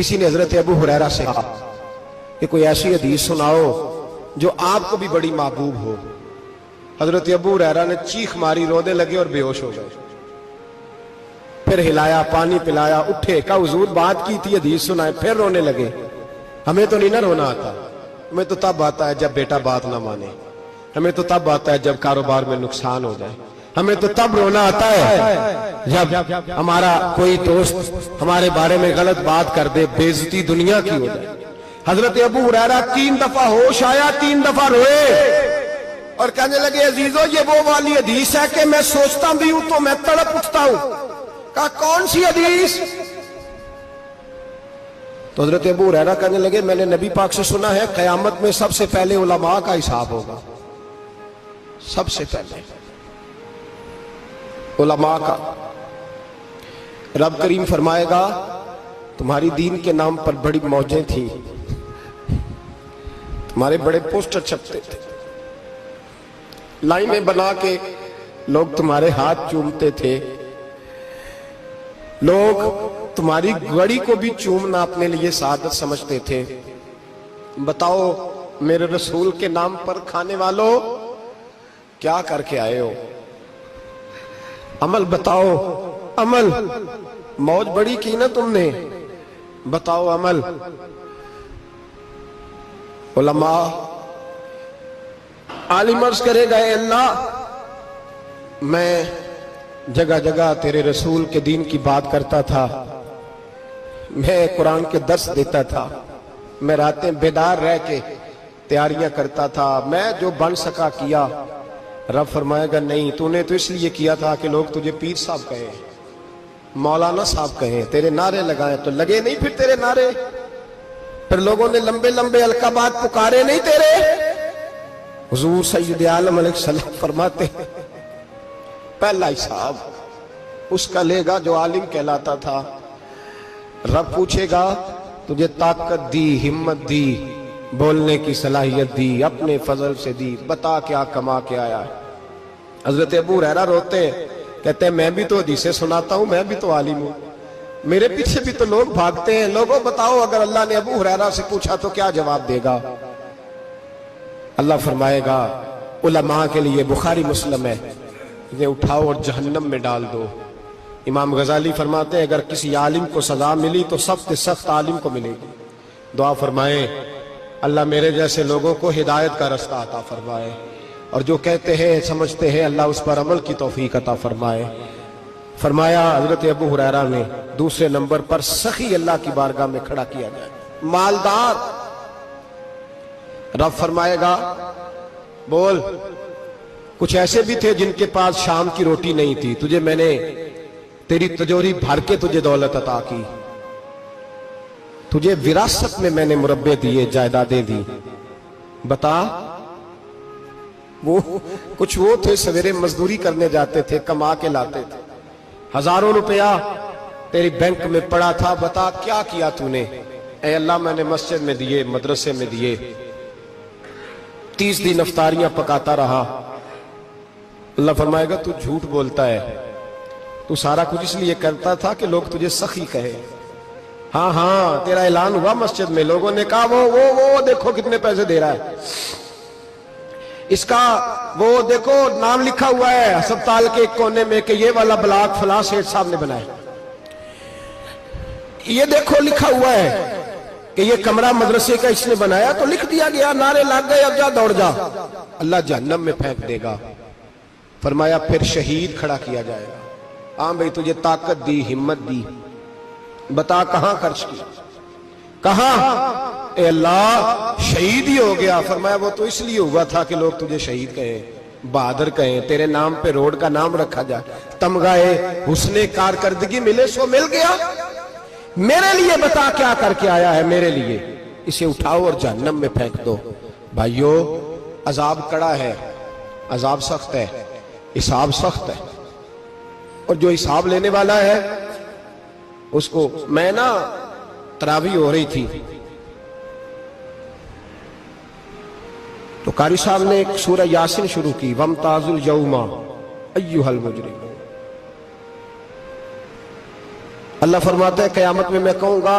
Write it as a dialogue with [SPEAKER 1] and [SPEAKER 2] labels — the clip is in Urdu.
[SPEAKER 1] کسی نے حضرت ابو ہریرہ سے کہا کہ کوئی ایسی حدیث سناؤ جو آپ کو بھی بڑی محبوب ہو۔ حضرت ابو ہریرہ نے چیخ ماری، رونے لگے اور بے ہوش ہو گئے۔ پھر ہلایا، پانی پلایا، اٹھے، کہا حضور بات کی تھی، حدیث سنائے، پھر رونے لگے۔ ہمیں تو نہیں نہ رونا آتا، ہمیں تو تب آتا ہے جب بیٹا بات نہ مانے، ہمیں تو تب آتا ہے جب کاروبار میں نقصان ہو جائے، ہمیں تو تب رونا آتا ہے جب ہمارا کوئی دوست ہمارے بارے میں غلط بات کر دے، بے عزتی دنیا کی ہو جائے۔ حضرت ابو ہریرہ 3 دفعہ ہوش آیا، 3 دفعہ روئے اور کہنے لگے عزیزو یہ وہ والی حدیث ہے کہ میں سوچتا بھی ہوں تو میں تڑپ اٹھتا ہوں۔ کہا کون سی حدیث؟ تو حضرت ابو ہریرہ کہنے لگے میں نے نبی پاک سے سنا ہے قیامت میں سب سے پہلے علماء کا حساب ہوگا، سب سے پہلے علماء کا۔ رب کریم فرمائے گا تمہاری دین کے نام پر بڑی موجیں تھیں، تمہارے بڑے پوسٹر چھپتے تھے، لائنیں بنا کے لوگ تمہارے ہاتھ چومتے تھے، لوگ تمہاری گڑی کو بھی چومنا اپنے لیے سعادت سمجھتے تھے۔ بتاؤ میرے رسول کے نام پر کھانے والوں کیا کر کے آئے ہو؟ عمل بتاؤ، عمل۔ موج بڑی کی نا تم نے، بتاؤ عمل۔ علماء عالم عرض کرے گا اے اللہ میں جگہ جگہ تیرے رسول کے دین کی بات کرتا تھا، میں قرآن کے درس دیتا تھا، میں راتیں بیدار رہ کے تیاریاں کرتا تھا، میں جو بن سکا کیا۔ رب فرمائے گا نہیں، تو نے تو اس لیے کیا تھا کہ لوگ تجھے پیر صاحب کہیں، مولانا صاحب کہیں، تیرے نعرے لگائیں، تو لگے نہیں پھر تیرے نعرے؟ پھر لوگوں نے لمبے لمبے القابات پکارے نہیں تیرے؟ حضور سید عالم علیہ السلام فرماتے ہیں پہلا حساب اس کا لے گا جو عالم کہلاتا تھا۔ رب پوچھے گا تجھے طاقت دی، ہمت دی، بولنے کی صلاحیت دی، اپنے فضل سے دی، بتا کیا کما کے آیا ہے۔ حضرت ابو ہریرہ روتے ہیں، کہتے ہیں میں بھی تو حدیثیں سناتا ہوں، میں بھی تو عالم ہوں، میرے پیچھے بھی تو لوگ بھاگتے ہیں۔ لوگوں بتاؤ اگر اللہ نے ابو ہریرہ سے پوچھا تو کیا جواب دے گا؟ اللہ فرمائے گا علماء کے لیے بخاری مسلم ہے، انہیں اٹھاؤ اور جہنم میں ڈال دو۔ امام غزالی فرماتے ہیں اگر کسی عالم کو سزا ملی تو سخت سخت عالم کو ملے گی۔ دعا فرمائے اللہ میرے جیسے لوگوں کو ہدایت کا رستہ عطا فرمائے، اور جو کہتے ہیں سمجھتے ہیں اللہ اس پر عمل کی توفیق عطا فرمائے۔ فرمایا حضرت ابو ہریرہ نے دوسرے نمبر پر سخی اللہ کی بارگاہ میں کھڑا کیا جائے، مالدار۔ رب فرمائے گا بول، کچھ ایسے بھی تھے جن کے پاس شام کی روٹی نہیں تھی، تجھے میں نے تیری تجوری بھر کے تجھے دولت عطا کی، تجھے وراثت میں نے مربے دیے، جائیدادیں دی، بتا۔ وہ کچھ وہ تھے سویرے مزدوری کرنے جاتے تھے، کما کے لاتے تھے، ہزاروں روپیہ تیری بینک میں پڑا تھا، بتا کیا کیا تو نے؟ اے اللہ میں نے مسجد میں دیے، مدرسے میں دیے، 30 دن افطاریاں پکاتا رہا۔ اللہ فرمائے گا تو جھوٹ بولتا ہے، تو سارا کچھ اس لیے کرتا تھا کہ لوگ تجھے سخی کہے۔ ہاں ہاں تیرا اعلان ہوا مسجد میں، لوگوں نے کہا وہ دیکھو کتنے پیسے دے رہا ہے، اس کا وہ دیکھو نام لکھا ہوا ہے ہسپتال کے ایک کونے میں کہ یہ والا بلاک فلاں سیٹھ صاحب نے بنایا، یہ دیکھو لکھا ہوا ہے کہ یہ کمرہ مدرسے کا اس نے بنایا، تو لکھ دیا گیا، نعرے لگ گئے، اب جا دوڑ جا۔ اللہ جہنم میں پھینک دے گا۔ فرمایا پھر شہید کھڑا کیا جائے گا۔ ہاں بھئی تجھے طاقت دی، ہمت دی، بتا کہاں خرچ کی، کہاں؟ اے اللہ شہید ہی ہو گیا۔ فرمایا وہ تو اس لیے ہوا تھا کہ لوگ تجھے شہید کہیں، بہادر کہیں، تیرے نام پہ روڈ کا نام رکھا جائے، تمغہ حسن کارکردگی ملے، سو مل گیا۔ میرے لیے بتا کیا کر کے آیا ہے، میرے لیے، اسے اٹھاؤ اور جہنم میں پھینک دو۔ بھائیو عذاب کڑا ہے، عذاب سخت ہے، حساب سخت ہے، اور جو حساب لینے والا ہے اس کو، میں نا تراویح ہو رہی تھی تو قاری صاحب نے ایک سورہ یاسین شروع کی، وَامْتَازُوا الْيَوْمَ أَيُّهَا الْمُجْرِمُونَ۔ اللہ فرماتا ہے قیامت میں کہوں گا